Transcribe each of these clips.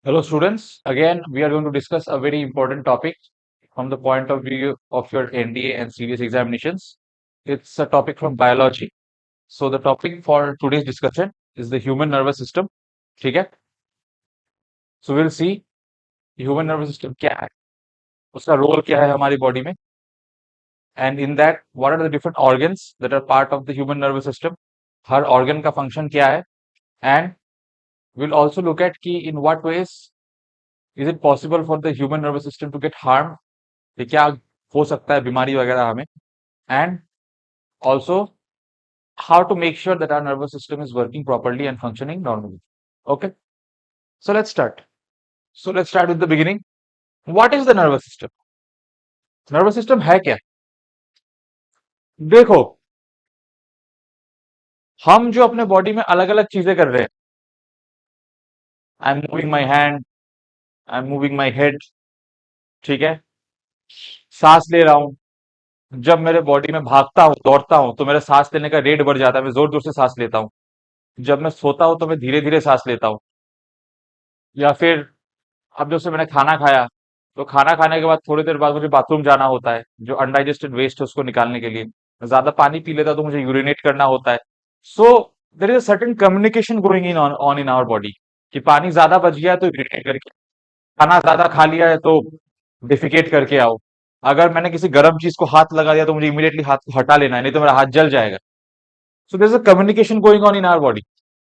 Hello, students. Again, we are going to discuss a very important topic from the point of view of your NDA and CVS examinations. It's a topic from biology. So, the topic for today's discussion is the human nervous system. ठीक है? So, we'll see human nervous system क्या है, उसका role क्या है हमारी body में, and in that, what are the different organs that are part of the human nervous system? Her organ का function क्या है, and we'll also look at कि in what ways is it possible for the human nervous system to get harmed, कि क्या हो सकता है बीमारी वगैरह हमें, and also how to make sure that our nervous system is working properly and functioning normally. Okay, so let's start. So let's start with the beginning. What is the nervous system? Nervous system है क्या? देखो, हम जो अपने body में अलग अलग चीजें कर रहे हैं, I am moving my hand, I am moving my head, ठीक है, सांस ले रहा हूं, जब मेरे बॉडी में भागता हूं दौड़ता हूं तो मेरा सांस लेने का रेट बढ़ जाता है, मैं जोर जोर से सांस लेता हूं, जब मैं सोता हूं तो मैं धीरे धीरे सांस लेता हूं, या फिर अब जैसे मैंने खाना खाया तो खाना खाने के बाद थोड़ी देर बाद मुझे बाथरूम जाना होता है, जो अनडाइजेस्टेड वेस्ट है उसको निकालने के लिए, मैं ज्यादा पानी पी लेता तो मुझे यूरिनेट करना होता है. So there is a certain communication going in on in our body, कि पानी ज्यादा बच गया है तो यूरिनेट करके, खाना ज्यादा खा लिया है तो डिफिकेट करके आओ, अगर मैंने किसी गर्म चीज को हाथ लगा दिया तो मुझे इमीडिएटली हाथ को हटा लेना है, नहीं तो मेरा हाथ जल जाएगा. So there is a communication going on in our body.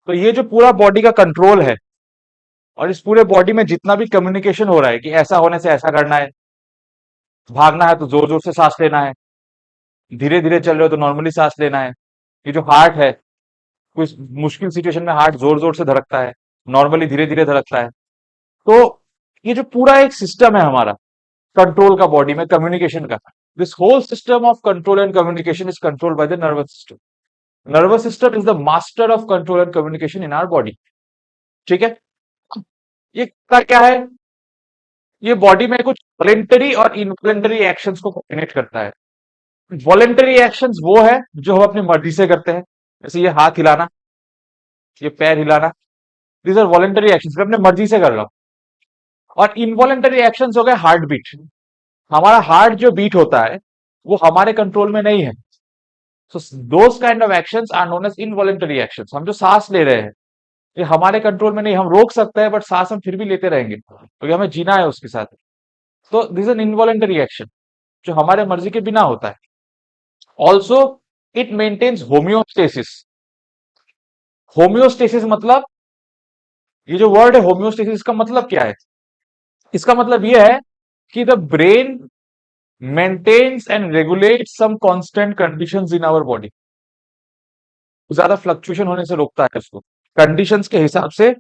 तो ये जो पूरा बॉडी का कंट्रोल है, और इस पूरे बॉडी में जितना भी कम्युनिकेशन हो रहा है कि ऐसा होने से ऐसा करना है, भागना है तो जोर जोर से सांस लेना है, धीरे धीरे चल रहे हो तो नॉर्मली सांस लेना है, ये जो हार्ट है, कुछ मुश्किल सिचुएशन में हार्ट जोर जोर से धड़कता है, नॉर्मली धीरे धीरे धड़कता है. तो ये जो पूरा एक सिस्टम है हमारा कंट्रोल का बॉडी में कम्युनिकेशन का, this whole system of control and communication is control by the nervous system. Nervous system is the master of control and communication in our body. ठीक है, ये क्या है, ये बॉडी में कुछ वॉलेंटरी और इनवॉलेंटरी एक्शंस को कोऑर्डिनेट करता है. वॉलेंटरी एक्शंस वो है जो हम अपनी मर्जी से करते हैं, जैसे ये हाथ हिलाना, ये पैर हिलाना, दीज आर वॉलेंटरी एक्शंस, मैं अपने मर्जी से कर रहा हूं. और इनवॉलेंटरी एक्शंस हो गए हार्ट बीट, हमारा हार्ट जो बीट होता है वो हमारे कंट्रोल में नहीं है. So those kind of actions are known as involuntary actions. हम जो सांस ले रहे हैं ये हमारे कंट्रोल में नहीं, हम रोक सकते हैं बट सांस हम फिर भी लेते रहेंगे क्योंकि हमें जीना है उसके साथ. तो दिस एन इनवॉलेंटरी एक्शन जो हमारे मर्जी के बिना होता है. Also it maintains homeostasis. Homeostasis मतलब, ये जो वर्ड है होम्योस्टेसिस का मतलब क्या है, इसका मतलब यह है कि the brain maintains and regulates some constant conditions in our body. ज्यादा फ्लक्चुएशन होने से रोकता है उसको, कंडीशंस के हिसाब से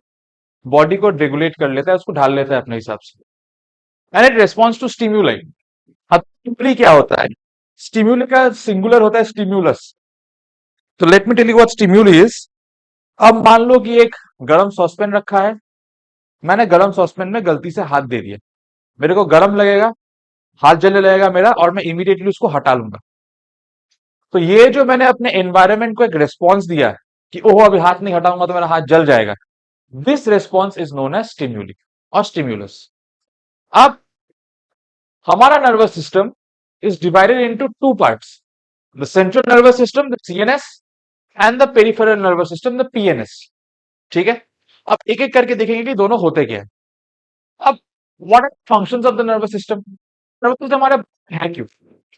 बॉडी को रेगुलेट कर लेता है, उसको ढाल लेता है अपने हिसाब से. And it responds to stimuli. अब स्टिमुली क्या होता है, स्टिम्युली का सिंगुलर होता है स्टिम्युलस. तो let me tell you what stimuli is. अब मान लो कि एक गरम सॉसपेन रखा है, मैंने गरम सॉसपेन में गलती से हाथ दे दिया, मेरे को गरम लगेगा, हाथ जलने लगेगा मेरा, और मैं इमीडिएटली उसको हटा लूंगा. तो ये जो मैंने अपने एनवायरमेंट को एक रिस्पॉन्स दिया है कि ओहो अभी हाथ नहीं हटाऊंगा तो मेरा हाथ जल जाएगा, this response is known as stimuli और स्टिम्युलस. अब हमारा nervous system is divided into two parts, the central nervous system, the CNS, and the peripheral nervous system, the PNS. ठीक है, अब एक एक करके देखेंगे कि दोनों होते क्या है. अब what are functions of the nervous system? Nervous system हमारा है क्यों,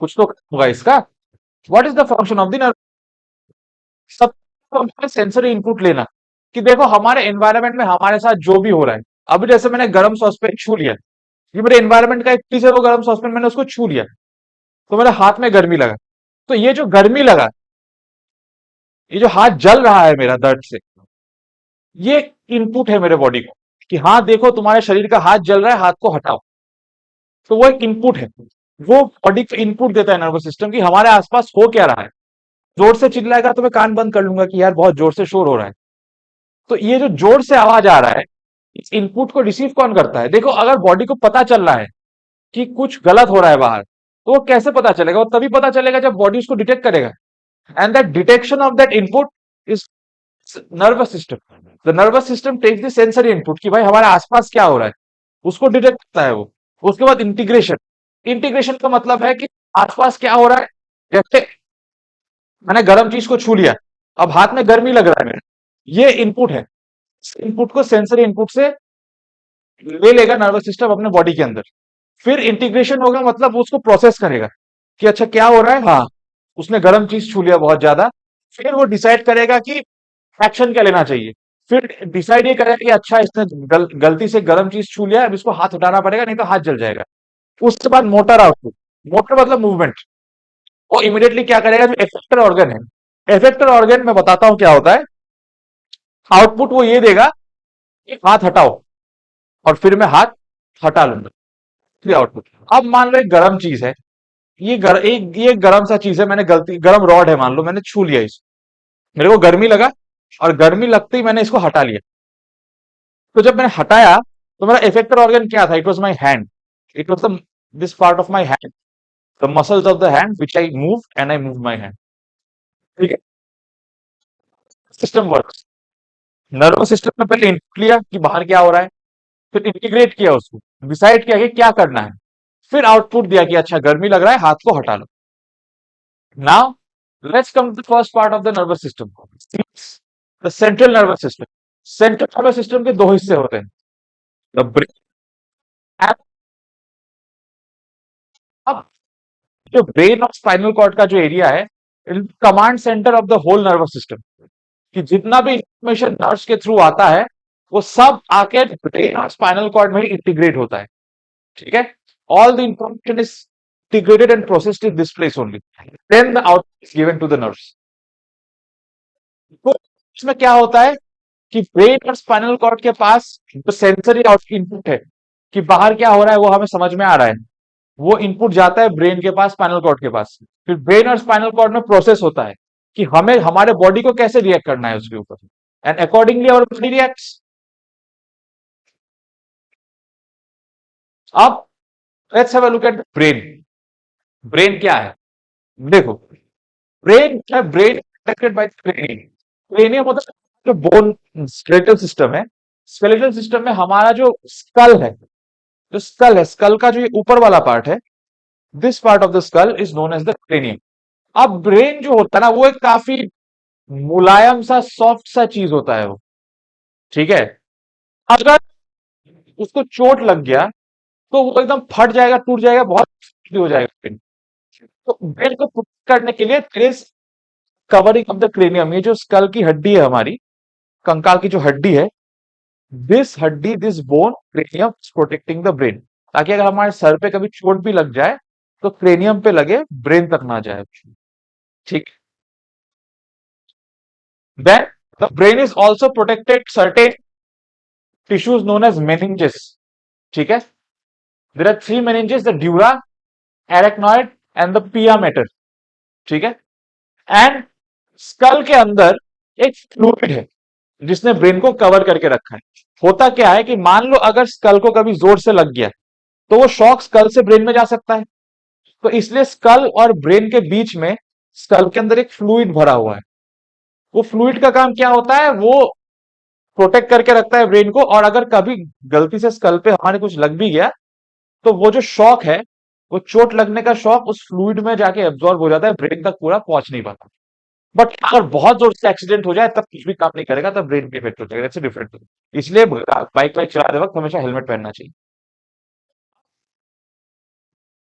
कुछ तो होगा इसका. what is the function of the nervous? सब सेंसरी इनपुट लेना, कि देखो हमारे एनवायरमेंट में हमारे साथ जो भी हो रहा है, अभी जैसे मैंने गर्म सॉसपेन छू लिया, ये मेरे एनवायरमेंट का एक पीस है, वो गर्म सॉसपेन मैंने उसको छू लिया तो मेरे हाथ में गर्मी लगा. तो ये जो गर्मी लगा, ये जो हाथ जल रहा है मेरा दर्द से, ये इनपुट है मेरे बॉडी को कि हाँ देखो तुम्हारे शरीर का हाथ जल रहा है, हाथ को हटाओ. तो वो एक इनपुट है, वो बॉडी को इनपुट देता है नर्वस सिस्टम की हमारे आसपास हो क्या रहा है. जोर से चिल्लाएगा तो मैं कान बंद कर लूंगा कि यार बहुत जोर से शोर हो रहा है. तो ये जो जोर से आवाज आ रहा है, इस इनपुट को रिसीव कौन करता है. देखो अगर बॉडी को पता चल रहा है कि कुछ गलत हो रहा है बाहर, तो वो कैसे पता चलेगा, वो तभी पता चलेगा जब बॉडी उसको डिटेक्ट करेगा. And that detection of that input is nervous system, the nervous system takes the sensory input कि भाई हमारे आसपास क्या हो रहा है, उसको डिटेक्ट करता है वो। उसके बाद इंटीग्रेशन, इंटीग्रेशन का मतलब है कि आसपास क्या हो रहा है। जैसे मैंने गर्म चीज को छू लिया, अब हाथ में गर्मी लग रहा है मेरे, ये इनपुट है। इनपुट को सेंसरी इनपुट से ले लेगा नर्वस सिस्टम अपने बॉडी के अंदर। फिर इंटीग्रेशन होगा, मतलब वो उसको प्रोसेस करेगा कि अच्छा क्या हो रहा है, हाँ उसने गर्म चीज छू लिया बहुत ज्यादा। फिर वो डिसाइड करेगा कि एक्शन क्या लेना चाहिए। फिर डिसाइड ये करेगा कि अच्छा इसने गलती से गर्म चीज छू लिया, अब इसको हाथ हटाना पड़ेगा नहीं तो हाथ जल जाएगा। उसके बाद मोटर आउटपुट, मोटर मतलब मूवमेंट। वो इमीडिएटली क्या करेगा, जो इफेक्टर ऑर्गन है, इफेक्टर ऑर्गन में बताता हूं क्या होता है। आउटपुट वो ये देगा कि हाथ हटाओ, और फिर मैं हाथ हटा लूंगा। फिर आउटपुट। अब मान लो एक गर्म चीज है, ये गर्म सा चीज है, मैंने गलती, गर्म रॉड है मान लो, मैंने छू लिया इस, मेरे को गर्मी लगा, और गर्मी लगते ही मैंने इसको हटा लिया। तो जब मैंने हटाया, तो मेरा इफेक्टर ऑर्गन क्या था, it was my hand. It was the this part of my hand, the muscles of the hand which I move, and I move my hand. ठीक है। सिस्टम वर्क, नर्वस सिस्टम में पहले input लिया कि बाहर क्या हो रहा है, फिर इंटीग्रेट किया उसको, डिसाइड किया कि क्या करना है, फिर आउटपुट दिया कि अच्छा गर्मी लग रहा है, हाथ को हटा लो। Now let's come to the first part of the nervous system, the central nervous system. Central nervous system के दो हिस्से होते हैं, द ब्रेन। अब जो ब्रेन और स्पाइनल कॉर्ड का जो एरिया है, command centre of the whole nervous system, कि जितना भी इंफॉर्मेशन नर्व्स के थ्रू आता है, वो सब आके ब्रेन और स्पाइनल कॉर्ड में इंटीग्रेट होता है। ठीक है। All the information is integrated and processed in this place only. Then the output is given to the nerves. तो इसमें क्या होता है कि ब्रेन और स्पाइनल कॉर्ड के पास जो सेंसरी इनपुट है कि बाहर क्या हो रहा है वो हमें समझ में आ रहा है, वो इनपुट जाता है ब्रेन के पास, स्पाइनल कॉर्ड के पास। फिर ब्रेन और स्पाइनल कॉर्ड में प्रोसेस होता है कि हमें हमारे बॉडी को कैसे रिएक्ट करना है उसके ऊपर, and accordingly our body reacts. अब let's have a look at brain. Brain क्या है, देखो, ब्रेन है, brain protected by cranium. Cranium होता है जो बोन स्केलेटल सिस्टम है। स्केलेटल सिस्टम में हमारा जो स्कल है, जो स्कल है, स्कल का जो ये ऊपर वाला पार्ट है, this part of the skull is known as the cranium. अब ब्रेन जो होता है ना, वो एक काफी मुलायम सा, सॉफ्ट सा चीज होता है वो। ठीक है। अगर उसको चोट लग गया, तो वो एकदम फट जाएगा, टूट जाएगा, बहुत हो जाएगा ब्रेन। तो ब्रेन को प्रोटेक्ट करने के लिए कवरिंग ऑफ द क्रेनियम, ये जो स्कल की हड्डी है हमारी, कंकाल की जो हड्डी है, दिस हड्डी, this bone cranium protecting the brain, ताकि अगर हमारे सर पे कभी चोट भी लग जाए तो क्रेनियम पे लगे, ब्रेन तक ना जाए। ठीक। Then the brain is also protected certain tissues known as meninges. ठीक है। There are three meninges, the dura, arachnoid and the pia mater. ठीक है। एंड स्कल के अंदर एक फ्लूइड है जिसने ब्रेन को कवर करके रखा है। होता क्या है कि मान लो अगर स्कल को कभी जोर से लग गया, तो वो शॉक स्कल से ब्रेन में जा सकता है। तो इसलिए स्कल और ब्रेन के बीच में, स्कल के अंदर एक फ्लूइड भरा हुआ है। वो फ्लूइड का काम क्या होता है, वो प्रोटेक्ट करके रखता है ब्रेन को, और अगर कभी गलती से स्कल पे हमारे कुछ लग भी गया, तो वो जो शॉक है, वो चोट लगने का शॉक उस फ्लूइड में जाके एब्जॉर्ब हो जाता है, ब्रेन तक पूरा पहुंच नहीं पाता। बट अगर बहुत जोर से एक्सीडेंट हो जाए, तब कुछ भी काम नहीं करेगा, तब ब्रेन पे इफेक्ट हो जाएगा। That's different. इसलिए बाइक वाइक चलाते वक्त हमेशा हेलमेट पहनना चाहिए।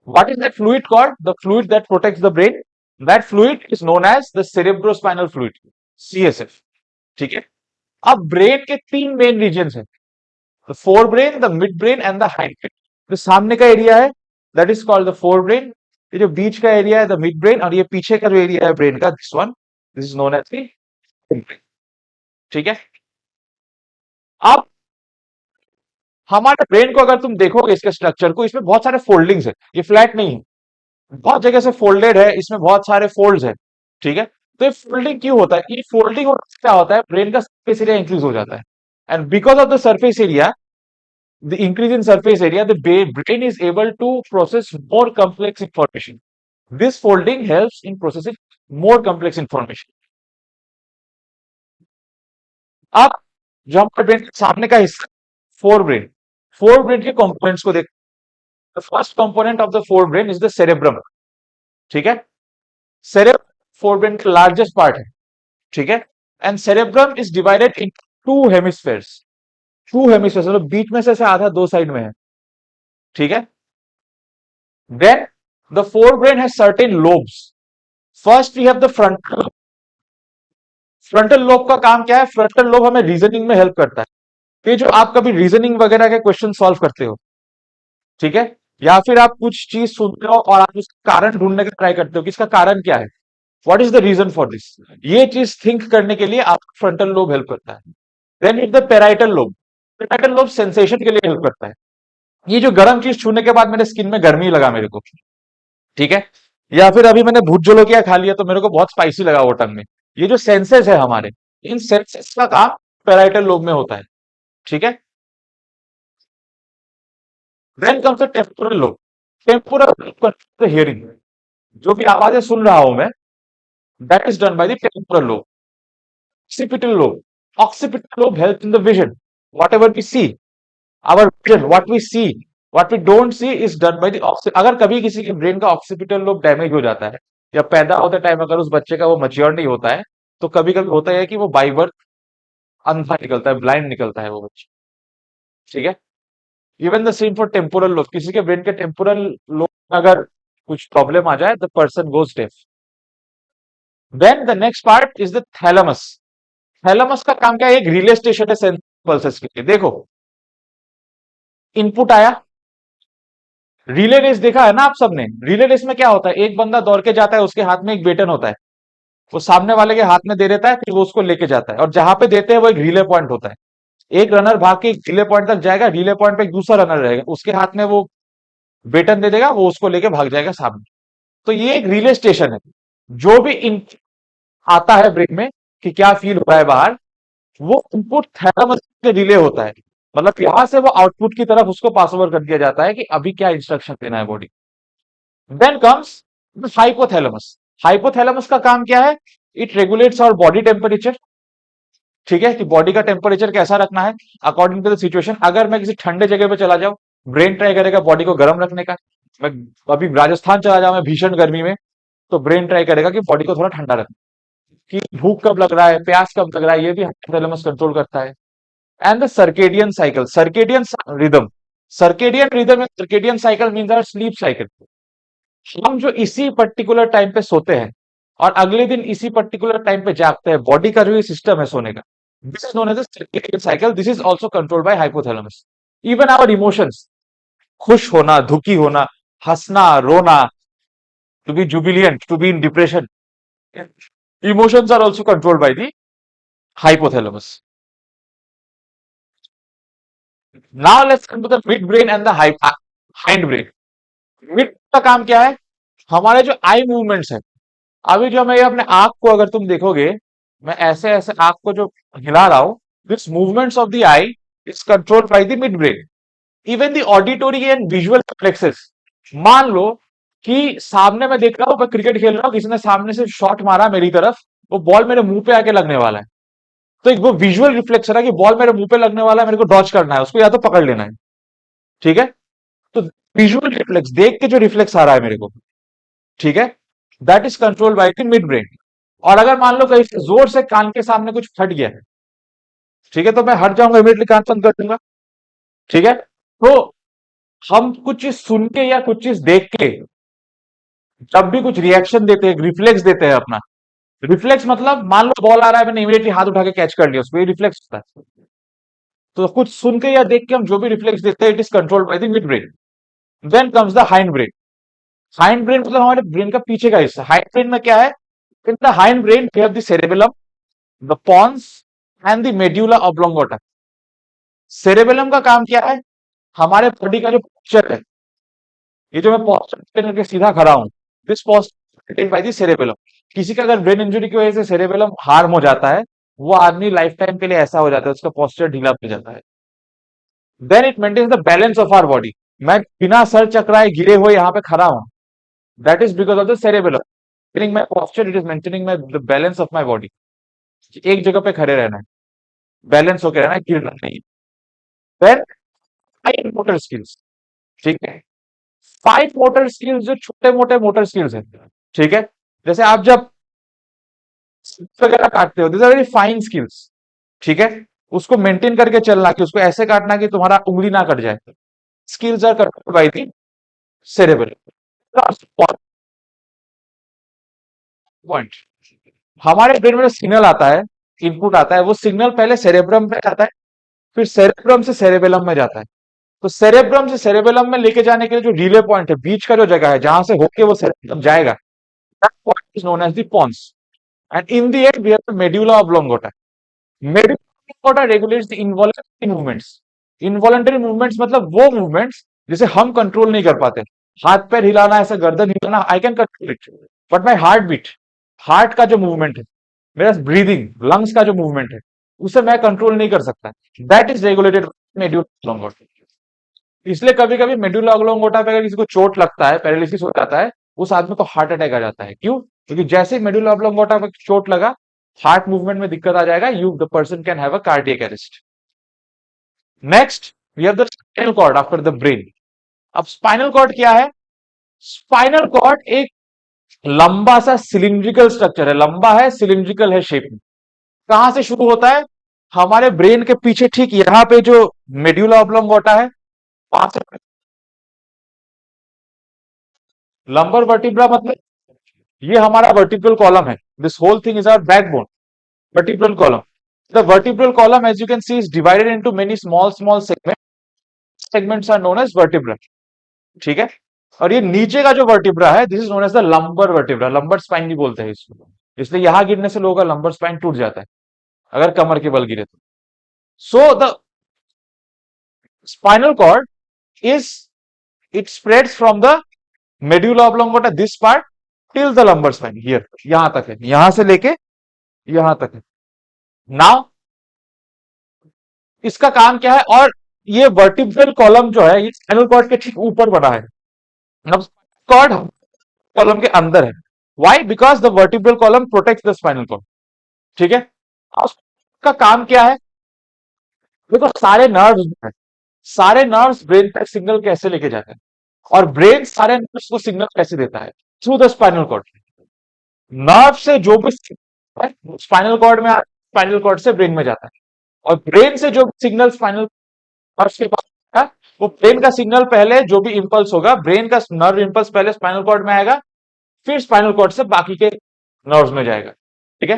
What is that fluid called? The fluid that protects the brain. That fluid is known as the cerebrospinal fluid, CSF. ठीक है। अब ब्रेन के तीन मेन रीजन है, the fore brain, the mid brain and the hind brain. जो सामने का area है, that is called the fore brain. ये जो बीच का एरिया है, द मिड ब्रेन, और ये पीछे का जो एरिया है ब्रेन का, this one, this is known as the hind brain. ठीक है। अब हमारे ब्रेन को अगर तुम देखोगे, इसके स्ट्रक्चर को, इसमें बहुत सारे फोल्डिंग्स है, ये फ्लैट नहीं है, बहुत जगह से फोल्डेड है, इसमें बहुत सारे फोल्ड्स है। ठीक है। तो ये फोल्डिंग क्यों होता है, ये फोल्डिंग क्या होता है, ब्रेन का सरफेस एरिया इंक्रीज हो जाता है, and because of the surface area, the increase in surface area, the brain is able to process more complex information. This folding helps in processing more complex information. अब जो हमारे brain के सामने का हिस्सा, फोर ब्रेन के components को देख। The first component of the fore brain is the cerebrum. ठीक है, सेरेब्रम फोर ब्रेन का लार्जेस्ट पार्ट है। ठीक है, and cerebrum is divided into hemispheres, मतलब बीच में से आधा दो साइड में है। ठीक है, then the fore brain has certain lobes. First we have the frontal. Frontal lobe का काम क्या है? फ्रंटल लोब हमें रीजनिंग में हेल्प करता है। ये जो आप कभी रीजनिंग वगैरह के क्वेश्चन सॉल्व करते हो, ठीक है, या फिर आप कुछ चीज सुनते हो और आप उसका कारण ढूंढने का ट्राई करते हो कि इसका कारण क्या है, what is the reason for this, ये चीज थिंक करने के लिए आपका फ्रंटल लोब हेल्प करता है। Then is the parietal lobe. Parietal lobe sensation के लिए हेल्प करता है। ये जो गर्म चीज छूने के बाद मेरे स्किन में गर्मी लगा मेरे को, ठीक है, या फिर अभी मैंने भूत जोलोकिया खा लिया तो मेरे को बहुत स्पाइसी लगा वो टंग में, ये जो सेंसेस है हमारे, इन सेंसेस का काम पेराइटल लोब में होता है। ठीक है, then comes the temporal lobe. Temporal lobe hearing, जो भी आवाजें सुन रहा हूं मैं, that is done by the temporal lobe. occipital lobe. Occipital lobe helps in the vision. Whatever we see, our vision, what we don't see is done by the occipital. अगर कभी किसी के ब्रेन का ऑक्सीपिटल लोब डैमेज हो जाता है या पैदा होते टाइम अगर उस बच्चे का वो मैच्योर नहीं होता है, तो कभी कभी होता है कि वो बाई बर्थ अंधा निकलता है, ब्लाइंड निकलता है वो बच्चा। ठीक है, even the same for temporal lobe. किसी के ब्रेन के टेम्पोरल लोब में अगर कुछ प्रॉब्लम आ जाए, the person goes deaf. Then the next part is the thalamus. Thalamus का काम क्या है? एक रिले स्टेशन है सेंस पल्सेस के लिए। देखो, इनपुट आया, रिले रेस देखा है ना आप सबने? रिले रेस में क्या होता है? एक बंदा दौड़ के जाता है, उसके हाथ में एक बेटन होता है, वो सामने वाले के हाथ में दे देता है, फिर वो उसको लेके जाता है, और जहां पे देते हैं वो एक रिले पॉइंट होता है। एक रनर भाग के रिले पॉइंट तक जाएगा, रिले पॉइंट पे एक दूसरा रनर रहेगा, उसके हाथ में वो बेटन दे देगा, वो उसको लेके भाग जाएगा सामने। तो ये एक रिले स्टेशन है। जो भी इन आता है ब्रेन में कि क्या फील हो रहा है बाहर, वो इनपुट थैलेमस के रिले होता है। मतलब यहां से वो आउटपुट की तरफ उसको पास ओवर कर दिया जाता है कि अभी क्या इंस्ट्रक्शन देना है body. Then comes hypothalamus. Hypothalamus का काम क्या है? It regulates our body temperature. ठीक है, कि बॉडी का टेम्परेचर कैसा रखना है अकॉर्डिंग टू द सिचुएशन। अगर मैं किसी ठंडे जगह पे चला जाऊं, ब्रेन ट्राई करेगा बॉडी को गर्म रखने का। मैं अभी राजस्थान चला जाऊं मैं भीषण गर्मी में, तो ब्रेन ट्राई करेगा कि बॉडी को थोड़ा ठंडा रखना, कि भूख कब लग रहा है, प्यास कब लग रहा है, ये भी हाइपोथैलेमस कंट्रोल करता है। And the circadian cycle, circadian rhythm. Circadian rhythm and circadian cycle means our sleep cycle. हम जो इसी पर्टिकुलर टाइम पे सोते हैं और अगले दिन इसी पर्टिकुलर टाइम पे जागते हैं, बॉडी का जो सिस्टम है सोने का, this is known as circadian cycle. This is also controlled by hypothalamus. Even our emotions, खुश होना, दुखी होना, हंसना, रोना, to be jubilant, to be in depression, emotions are also controlled by the hypothalamus. Now let's come to the midbrain and the hindbrain. Mid का काम क्या है? हमारे जो आई मूवमेंट्स है, अभी जो मैं अपने आंख को अगर तुम देखोगे, मैं ऐसे ऐसे आंख को जो हिला रहा हूं, this movements of the I is controlled by the mid brain. Even the auditory and visual reflexes. मान लो कि सामने मैं देख रहा हूं, मैं क्रिकेट खेल रहा हूं, किसी ने सामने से शॉट मारा मेरी तरफ, वो बॉल मेरे मुंह पे आके लगने वाला है, तो एक वो विजुअल रिफ्लेक्स है कि बॉल मेरे मुंह पे लगने वाला है, मेरे को डॉच करना है, उसको या तो पकड़ लेना है। ठीक है, तो विजुअल रिफ्लेक्स, देख के जो रिफ्लेक्स आ रहा है मेरे को, ठीक है, that is control by the mid brain. और अगर मान लो कहीं से जोर से कान के सामने कुछ फट गया है, ठीक है, तो मैं हट जाऊंगा, इमीडिएटली कान बंद कर दूंगा। ठीक है, तो हम कुछ चीज सुन के या कुछ चीज देख के जब भी कुछ रिएक्शन देते हैं, रिफ्लेक्स देते हैं अपना, रिफ्लेक्स मतलब मान लो बॉल आ रहा है, मैंने इमीडिएटली हाथ उठा के कैच कर लिया, उसको, ये रिफ्लेक्स होता है। तो कुछ सुन के या देख के हम जो भी रिफ्लेक्स देते हैं, it is controlled by the mid brain. Then comes the hind brain. Hind brain मतलब हमारे ब्रेन का पीछे का हिस्सा। हाइंड ब्रेन में क्या है? In the hind brain we have the cerebellum, the pons and the medulla oblongata. Cerebellum का काम क्या है? हमारे बॉडी का जो पोस्चर है, ये जो मैं पोस्चर करके सीधा खड़ा हूं, this posture by the cerebellum. किसी का अगर ब्रेन इंजरी की वजह से सेरेबेलम हार्म हो जाता है, वो आदमी लाइफ टाइम के लिए ऐसा हो जाता है, उसका पोस्चर ढीला पड़ जाता है। Then it maintains the balance of our body. मैं बिना सर चकराए गिरे हुए यहाँ पे खड़ा हूं, that is because of the cerebellum. Maintaining my posture, it is maintaining my the balance of my body। एक जगह पे खड़े रहना है। बैलेंस होकर रहना है, गिरना नहीं। देन 5 मोटर स्किल्स, ठीक है। 5 मोटर स्किल्स जो छोटे मोटे मोटर स्किल्स हैं, ठीक है। जैसे आप जब वगैरह काटते हो, this are very fine skills, ठीक है। उसको मेंटेन करके चलना, कि उसको ऐसे काटना कि तुम्हारा उंगली ना कट जाए, skills are controlled by the cerebrum. Point, हमारे ब्रेन में जो सिग्नल आता है, इनपुट आता है, वो सिग्नल पहले सेरेब्रम में जाता है, फिर सेरेब्रम से सेरेबेलम में जाता है। तो सेरेब्रम से सेरेबेलम में लेके जाने के लिए जो रिले पॉइंट है, बीच का जो जगह है जहां से होके वो सेरेब्रम जाएगा, that point is known as the pons. And in the end, we have the medulla oblongata. Medulla oblongata regulates the involuntary movements. Involuntary movements मतलब वो movements जिसे हम कंट्रोल नहीं कर पाते। हाथ पैर हिलाना, ऐसा गर्दन हिलाना, I can control it, but my heart beat, heart का जो मूवमेंट है, मेरा ब्रीदिंग, लंग्स का जो मूवमेंट है, उसे मैं कंट्रोल नहीं कर सकता। That is regulated medulla oblongata। इसलिए कभी कभी मेडुला ऑब्लोंगोटा पे अगर किसी को चोट लगता है, पैरालिसिस हो जाता है, उस आदमी को हार्ट अटैक आ जाता है। क्यों? क्योंकि जैसे ही मेडुला ऑब्लोंगोटा पे चोट लगा, हार्ट मूवमेंट में दिक्कत आ जाएगा, you the person can have a cardiac arrest. Next we have the spinal cord after the brain. अब स्पाइनल कॉर्ड क्या है? स्पाइनल कॉर्ड एक लंबा सा सिलिंड्रिकल स्ट्रक्चर है, लंबा है, सिलिंड्रिकल है शेप में। कहां से शुरू होता है? हमारे ब्रेन के पीछे, ठीक यहां पे जो मेड्यूला ऑब्लोंगोटा है, वहां से लंबर वर्टिब्रा मतलब ये हमारा वर्टिब्रल कॉलम है। This whole thing is our backbone, vertebral column. The vertebral column as you can see is divided into many small small segment, segments are known as vertebra, ठीक है। और ये नीचे का जो वर्टिब्रा है, this is known as the lumbar vertebra, lumbar spine भी बोलते हैं इसको। इसलिए यहां गिरने से लोगों का लंबर स्पाइन टूट जाता है, अगर कमर के बल गिरे तो। So the spinal cord is, it spreads from the medulla oblongata this part till the lumbar spine here, यहां तक है, यहां से लेके यहां तक है। नाउ इसका काम क्या है? और ये वर्टिब्रल कॉलम जो है, ये स्पाइनल कॉर्ड के ठीक ऊपर बना है। अब कॉर्ड कॉलम के अंदर है। Why? Because the vertebral column protect the spinal cord, ठीक है। अब उसका काम क्या है? देखो सारे नर्व्स हैं, सारे नर्व्स ब्रेन तक सिग्नल कैसे लेके जाते हैं, और ब्रेन सारे नर्व्स को सिग्नल कैसे देता है? Through the spinal cord. Nerve से जो भी स्पाइनल कॉर्ड में, स्पाइनल कॉर्ड से ब्रेन में जाता है, और ब्रेन से जो सिग्नल स्पाइनल नर्व्स के पास है, वो ब्रेन का सिग्नल पहले, जो भी इंपल्स होगा, ब्रेन का नर्व इंपल्स पहले स्पाइनल कॉर्ड में आएगा, फिर स्पाइनल कॉर्ड से बाकी के नर्व्स में जाएगा, ठीक है।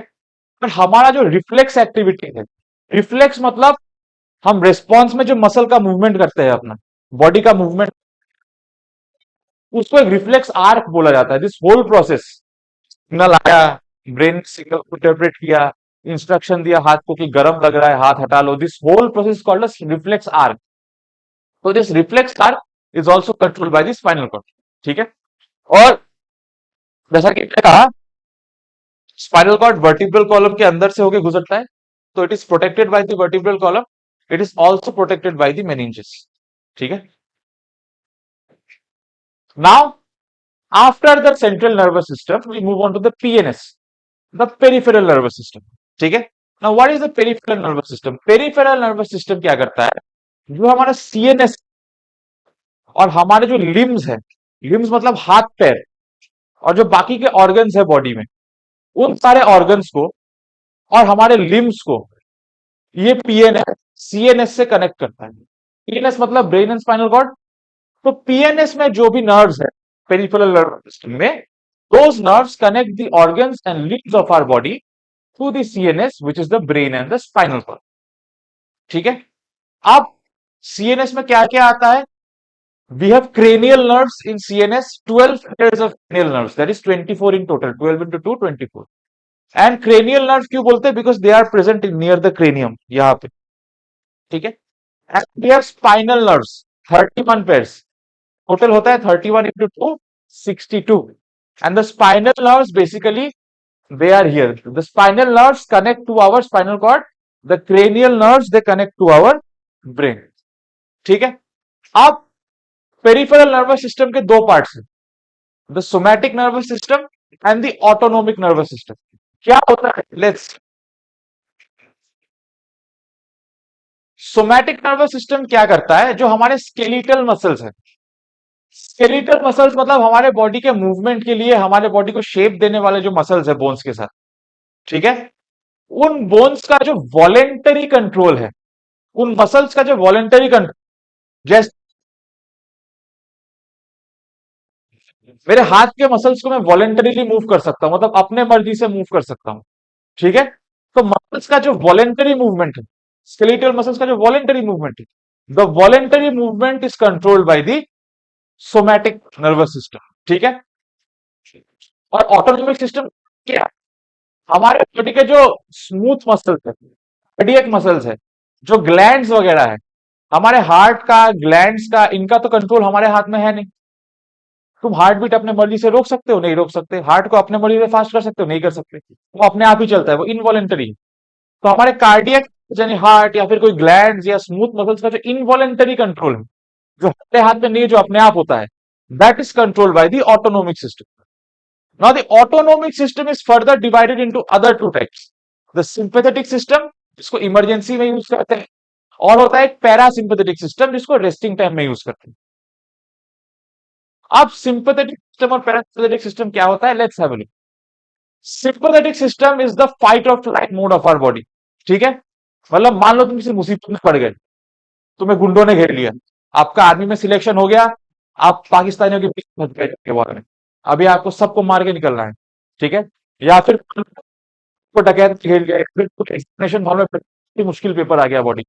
पर हमारा जो रिफ्लेक्स एक्टिविटी है, रिफ्लेक्स मतलब हम रिस्पॉन्स में जो मसल का मूवमेंट करते हैं, अपना बॉडी का मूवमेंट, उसको एक रिफ्लेक्स आर्क बोला जाता है। दिस होल प्रोसेस, सिग्नल आया, ब्रेन सिग्नल को इंटरप्रेट किया, इंस्ट्रक्शन दिया हाथ को कि गर्म लग रहा है, हाथ हटा लो, this whole process called reflex arc. तो this reflex arc is also controlled by the spinal cord, ठीक है। और जैसा कि मैंने कहा, स्पाइनल कॉर्ड वर्टिब्रल कॉलम के अंदर से होकर गुजरता है, तो it is protected by the vertebral column, it is also protected by the meninges, ठीक है। Now after the central nervous system we move on to the PNS, the peripheral nervous system, ठीक है। Now what is the peripheral nervous system? Peripheral nervous system क्या करता है? जो हमारा CNS और हमारे जो लिम्स है, लिम्स मतलब हाथ पैर, और जो बाकी के ऑर्गन्स है बॉडी में, उन सारे ऑर्गन्स को और हमारे लिम्स को ये पीएनएस सीएनएस से कनेक्ट करता है। पीएनएस मतलब ब्रेन एंड स्पाइनल कॉर्ड। तो पीएनएस में जो भी नर्व्स है, पेरिफेरल नर्वस सिस्टम में, those nerves connect the organs and limbs of our body to the CNS, which is the brain and the spinal cord, ठीक है। अब सीएनएस में क्या क्या आता है? We have cranial nerves in CNS, 12 pairs of cranial nerves, that is 24 in total, 12 into 2, 24. And cranial nerves क्यों बोलते हैं? Because they are present in near the cranium, यहां पे, ठीक है। And we have spinal nerves, 31 pairs, total होता है 31 into 2, 62. And the spinal nerves basically they are here. The spinal nerves connect to our spinal cord, the cranial nerves they connect to our brain, ठीक है। अब peripheral nervous system के दो parts हैं, the somatic nervous system and the autonomic nervous system. क्या होता है? Let's somatic nervous system क्या करता है? जो हमारे स्केलिटल मसल्स है, स्केलिटल मसल्स मतलब हमारे बॉडी के मूवमेंट के लिए, हमारे बॉडी को शेप देने वाले जो मसल्स है बोन्स के साथ, ठीक है, उन बोन्स का जो वॉलेंटरी कंट्रोल है, उन मसल्स का जो वॉलेंटरी कंट्रोल, जैसे मेरे हाथ के मसल्स को मैं वॉलेंटरीली मूव कर सकता हूं, मतलब अपने मर्जी से मूव कर सकता हूं, ठीक है। तो मसल्स का जो वॉलेंटरी मूवमेंट है, स्केलेटल मसल्स का जो वॉलेंटरी मूवमेंट है, the voluntary movement is controlled by the somatic nervous system, ठीक है। और ऑटोनोमिक सिस्टम क्या है? हमारे बॉडी के जो स्मूथ मसल्स है, कार्डियक मसल्स है, जो ग्लैंड्स वगैरह है, हमारे हार्ट का, ग्लैंड्स का, इनका तो कंट्रोल हमारे हाथ में है नहीं। तुम हार्ट बीट अपने मर्जी से रोक सकते हो? नहीं रोक सकते। हार्ट को अपने मर्जी से फास्ट कर सकते हो? नहीं कर सकते। वो अपने आप ही चलता है, वो इनवॉलेंटरी। तो हमारे कार्डियक, यानी हार्ट या फिर कोई ग्लैंड्स या स्मूथ मसल्स का जो इनवॉलेंटरी कंट्रोल है, जो हमारे हाथ में नहीं है, जो अपने आप होता है, that is controlled by the autonomic system. Now the autonomic system is further divided into other two types. The sympathetic system, जिसको इमरजेंसी में यूज करते हैं, और होता है एक पैरासिम्पैथेटिक सिस्टम, जिसको रेस्टिंग टाइम में यूज करते हैं। अब सिंपैथेटिक सिस्टम और पैरासिम्पैथेटिक सिस्टम क्या होता है, let's have a look. Sympathetic system is the fight और flight mode of our body, ठीक है। मतलब मान लो तुम किसी मुसीबत में पड़ गए, तुम्हें गुंडों ने घेर लिया, आपका आर्मी में सिलेक्शन हो गया, आप पाकिस्तानियों के पीछे फंस गए के बारे में, अभी आपको सबको मार के निकलना है, ठीक है। या फिर को डकैत घेर गए, फिर कुछ एग्जामिनेशन हॉल में मुश्किल पेपर आ गया, बॉडी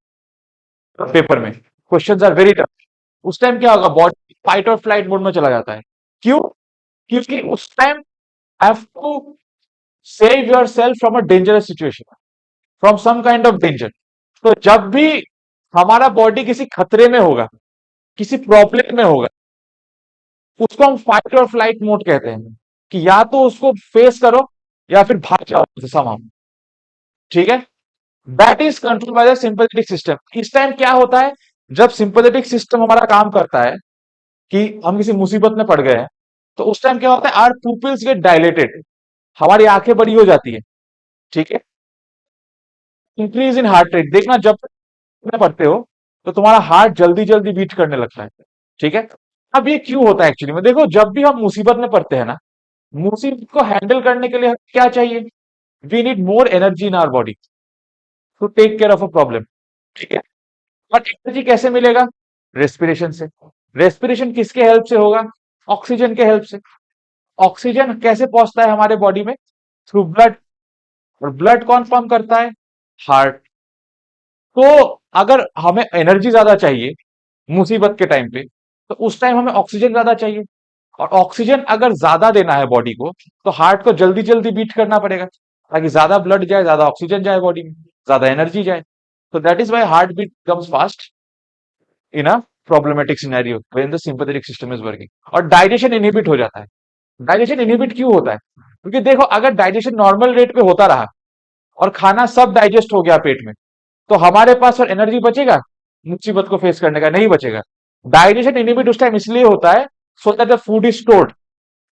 पेपर में क्वेश्चंस आर वेरी टफ। उस टाइम क्या होगा? बॉडी फाइट और फ्लाइट मोड में चला जाता है। क्यों? क्योंकि उस time have to save yourself from a dangerous situation, from some kind of danger. तो जब भी हमारा बॉडी किसी खतरे में होगा, किसी प्रॉब्लम में होगा, उसको हम फाइट और फ्लाइट मोड कहते हैं, कि या तो उसको फेस करो या फिर भाग जाओ समाओ, ठीक है। That is control by the sympathetic system. इस टाइम क्या होता है? जब सिंपैथेटिक सिस्टम हमारा काम करता है कि हम किसी मुसीबत में पड़ गए हैं, तो उस टाइम क्या होता है? आवर पुपिल्स गेट डायलेटेड, हमारी आंखें बड़ी हो जाती है, ठीक है। इंक्रीज इन हार्ट रेट, देखना जब में पढ़ते हो तो तुम्हारा हार्ट जल्दी जल्दी बीट करने लगता है, ठीक है। अब ये क्यों होता है एक्चुअली में? देखो, जब भी हम मुसीबत में पड़ते हैं ना, मुसीबत को हैंडल करने के लिए हमें क्या चाहिए? We need more energy in our body to take care of a problem, ठीक है। और एनर्जी कैसे मिलेगा? रेस्पिरेशन से। रेस्पिरेशन किसके हेल्प से होगा? ऑक्सीजन के हेल्प से। ऑक्सीजन कैसे पहुंचता है हमारे बॉडी में? Through blood. और ब्लड कौन पंप करता है? हार्ट। तो अगर हमें एनर्जी ज्यादा चाहिए मुसीबत के टाइम पे, तो उस टाइम हमें ऑक्सीजन ज्यादा चाहिए। और ऑक्सीजन अगर ज्यादा देना है बॉडी को, तो हार्ट को जल्दी जल्दी बीट करना पड़ेगा, ताकि ज्यादा ब्लड जाए, ज्यादा ऑक्सीजन जाए बॉडी में, ज्यादा एनर्जी जाए। तो that is why heart beat comes fast in a problematic scenario when the sympathetic system is working. और डाइजेशन इनहिबिट हो जाता है। डाइजेशन इनहिबिट क्यों होता है? क्योंकि देखो, अगर डाइजेशन नॉर्मल रेट पे होता रहा और खाना सब डाइजेस्ट हो गया पेट में, तो हमारे पास और एनर्जी बचेगा मुसीबत को फेस करने का? नहीं बचेगा। डाइजेशन इनहिबिट उस टाइम इसलिए होता है, so that the food is stored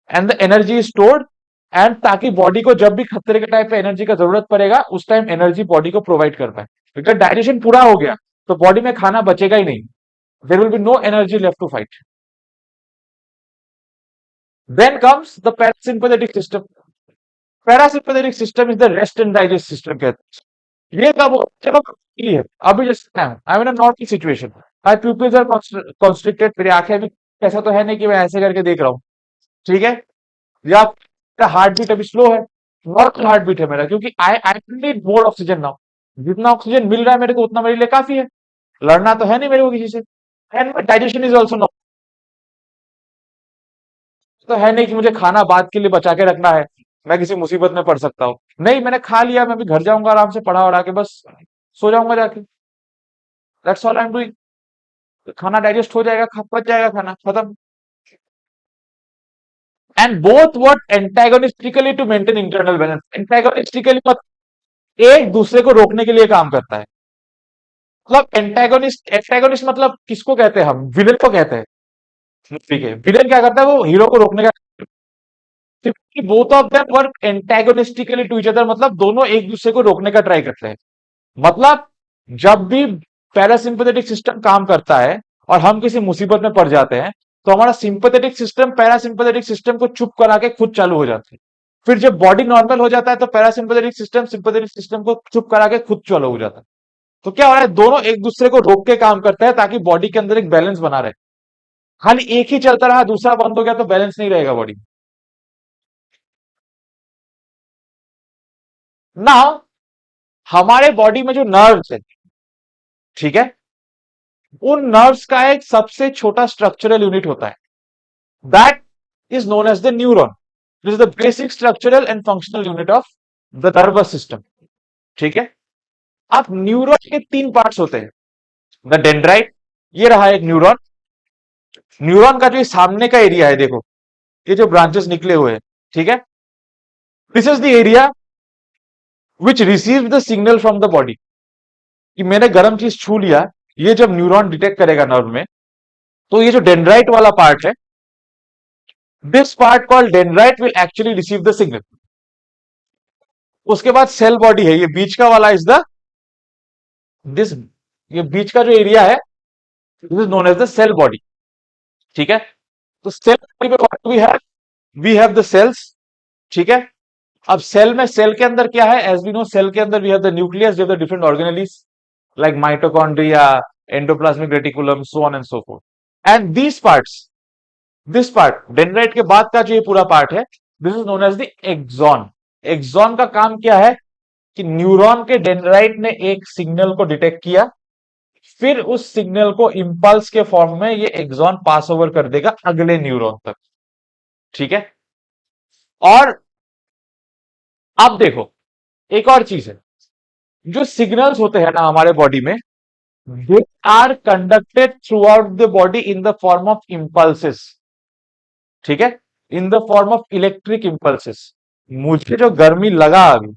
and the energy is stored, and ताकि बॉडी को जब भी खतरे के टाइम पे एनर्जी का जरूरत पड़ेगा, उस टाइम एनर्जी बॉडी को प्रोवाइड कर पाए। अगर डाइजेशन पूरा हो गया तो बॉडी में खाना बचेगा ही नहीं, there will be no energy left to fight. Then comes the parasympathetic system. Parasympathetic system is the rest and digest system कहते हैं। ये कब जब हम free है, अभी जैसे I am in a normal situation, my pupils are constricted, मेरी आंखें भी, ऐसा तो है नहीं कि मैं ऐसे करके देख रहा हूँ, ठीक है। या हार्ट बीट अभी स्लो है, नॉर्मल हार्ट बीट है मेरा, क्योंकि I I need more oxygen now. जितना ऑक्सीजन मिल रहा है मेरे को, उतना मेरे लिए काफी है। लड़ना तो है नहीं मेरे को किसी से। एंड डाइजेशन इज ऑल्सो, तो है नहीं कि मुझे खाना बाद के लिए बचा के रखना है, मैं किसी मुसीबत में पड़ सकता हूँ। नहीं, मैंने खा लिया, मैं भी घर जाऊंगा आराम से, पढ़ा वढ़ा के बस सो जाऊंगा जाके। That's all I am doing. खाना डाइजेस्ट हो जाएगा, पच जाएगा खाना, खत्म। And both work antagonistically to maintain internal balance. Antagonistically मतलब एक दूसरे को रोकने के लिए काम करता है। मतलब एंटागोनिस्ट, एंटागोनिस्ट मतलब किसको कहते हैं? हम विलेन को कहते हैं। ठीक है, विलेन क्या करता है? वो हीरो को रोकने का, both of them work antagonistically to each other, मतलब दोनों एक दूसरे को रोकने का ट्राई करते हैं। मतलब जब भी पैरासिम्पथेटिक सिस्टम काम करता है और हम किसी मुसीबत में पड़ जाते हैं, तो हमारा सिंपथेटिक सिस्टम पैरासिम्पथेटिक सिस्टम को चुप करा के खुद चालू हो जाता है। फिर जब बॉडी नॉर्मल हो जाता है तो पैरासिम्पथेटिक सिस्टम सिंपथेटिक सिस्टम को चुप करा के खुद चालू हो जाता है। तो क्या हो रहा है, दोनों एक दूसरे को रोक के काम करते हैं ताकि बॉडी के अंदर एक बैलेंस बना रहे। खाली एक ही चलता रहा दूसरा बंद हो गया तो बैलेंस नहीं रहेगा बॉडी। ना, हमारे बॉडी में जो नर्व्स है, ठीक है, उन नर्व्स का एक सबसे छोटा स्ट्रक्चरल यूनिट होता है, that is known as the neuron. This is the basic structural and functional unit of the nervous system. ठीक है। अब न्यूरॉन के तीन पार्ट्स होते हैं। द डेंड्राइट, ये रहा एक न्यूरॉन। न्यूरॉन का जो ये सामने का एरिया है, देखो ये जो ब्रांचेस निकले हुए हैं, ठीक है, this is the area which receive the signal from the body. कि मैंने गर्म चीज छू लिया, ये जब न्यूरॉन डिटेक्ट करेगा नर्व में, तो ये जो डेंड्राइट वाला पार्ट है, this part called dendrite will actually receive the signal. उसके बाद सेल बॉडी है, ये बीच का वाला इज द दिस, ये बीच का जो एरिया है, this is known as the cell body. ठीक है। तो सेल बॉडी में what we have the cells. ठीक है। अब सेल में, सेल के अंदर क्या है, एज वी नो सेल के अंदर we have the nucleus, we have the different organelles like mitochondria, endoplasmic reticulum, so on and so forth. And these parts, this part dendrite के बाद का जो ये पूरा पार्ट है, this is known as the axon. Axon का काम क्या है कि न्यूरॉन के डेंड्राइट ने एक सिग्नल को डिटेक्ट किया, फिर उस सिग्नल को इंपल्स के फॉर्म में ये एक्सॉन पास ओवर कर देगा अगले न्यूरॉन तक। ठीक है। और अब देखो एक और चीज है, जो सिग्नल्स होते हैं ना हमारे बॉडी में, they are conducted throughout the body in the form of impulses. ठीक है, in the form of electric impulses. मुझे जो गर्मी लगा अभी,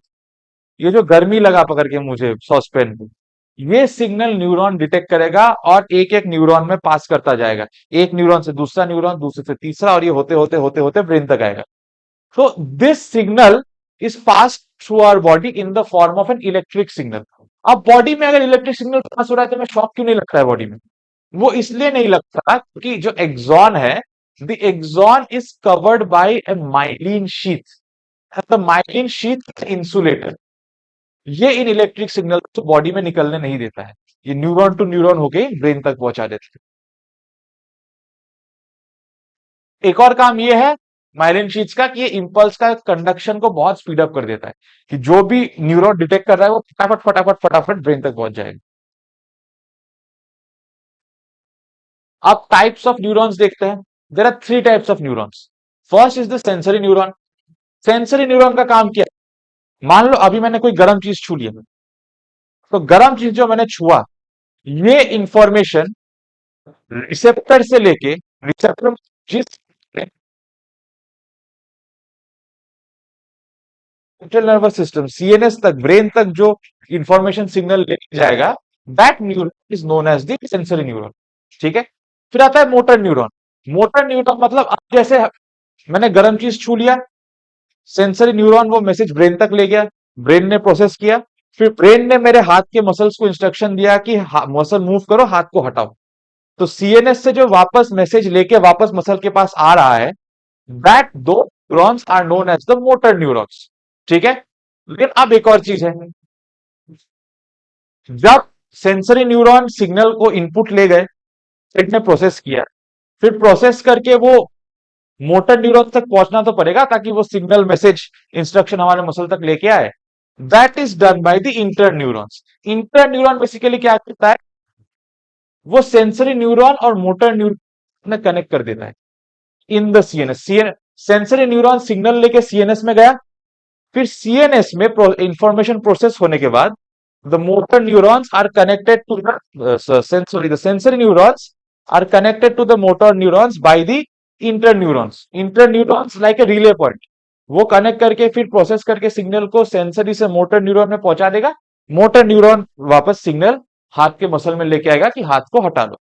ये जो गर्मी लगा पकड़ के मुझे सॉसपेन पे, ये सिग्नल न्यूरॉन डिटेक्ट करेगा और एक एक न्यूरॉन में पास करता जाएगा, एक न्यूरॉन से दूसरा न्यूरॉन, दूसरे से तीसरा, और ये होते होते होते होते ब्रेन तक आएगा। So this signal is passed through our body in the form of an electric signal. अब बॉडी में अगर इलेक्ट्रिक सिग्नल पास हो रहा है तो हमें शॉक क्यों नहीं लगता है बॉडी में? वो इसलिए नहीं लगता क्योंकि जो एक्सॉन है, the axon is covered by a myelin sheath. The myelin sheath insulator, ये इन इलेक्ट्रिक सिग्नल तो बॉडी में निकलने नहीं देता है, ये न्यूरॉन टू न्यूरॉन होके ब्रेन तक पहुंचा देता है। एक और काम ये है माइलिन शीट्स का कि ये इंपल्स का कंडक्शन को बहुत स्पीड अप कर देता है, कि जो भी न्यूरॉन डिटेक्ट कर रहा है वो फटाफट फटाफट फटाफट ब्रेन तक पहुंच जाएगा। आप टाइप्स ऑफ न्यूरॉन्स देखते हैं, there are three types of neurons. First is the sensory neuron. Sensory neuron का काम क्या है, मान लो अभी मैंने कोई गर्म चीज छू लिया, तो गर्म चीज जो मैंने छुआ, ये इंफॉर्मेशन रिसेप्टर से लेके, रिसेप्टर जिस सेंट्रल नर्वस सिस्टम सीएनएस तक, ब्रेन तक जो इंफॉर्मेशन सिग्नल लेके जाएगा, that neuron is known as the sensory neuron. ठीक है। फिर आता है मोटर न्यूरॉन। मोटर न्यूरॉन मतलब अब जैसे मैंने गर्म चीज छू लिया, सेंसरी न्यूरॉन वो मैसेज ब्रेन तक ले गया, ब्रेन ने प्रोसेस किया, फिर ब्रेन ने मेरे हाथ के मसल्स को इंस्ट्रक्शन दिया कि मसल मूव करो, हाथ को हटाओ। तो सीएनएस से जो वापस मैसेज लेके वापस मसल के पास आ रहा है, that those neurons are known as the motor neurons. ठीक है। लेकिन अब एक और चीज है, जब सेंसरी न्यूरॉन सिग्नल को इनपुट ले गए, सेट ने प्रोसेस किया, फिर प्रोसेस करके वो मोटर न्यूरॉन तक पहुंचना तो पड़ेगा ताकि वो सिग्नल मैसेज इंस्ट्रक्शन हमारे मसल तक लेके आए। That is done by the inter neurons. Inter neuron basically क्या करता है, वो सेंसरी न्यूरॉन और मोटर न्यूरॉन में कनेक्ट कर देता है in the CNS. Sensory neuron signal लेके सीएनएस में गया, फिर सीएनएस में इंफॉर्मेशन प्रोसेस होने के बाद the motor neurons are connected to the sensory neurons are connected to the motor neurons by the interneurons. Interneurons like a relay point, वो connect करके फिर प्रोसेस करके सिग्नल को सेंसरी से मोटर न्यूरॉन में पहुंचा देगा। मोटर न्यूरॉन वापस सिग्नल हाथ के मसल में लेके आएगा कि हाथ को हटा लो।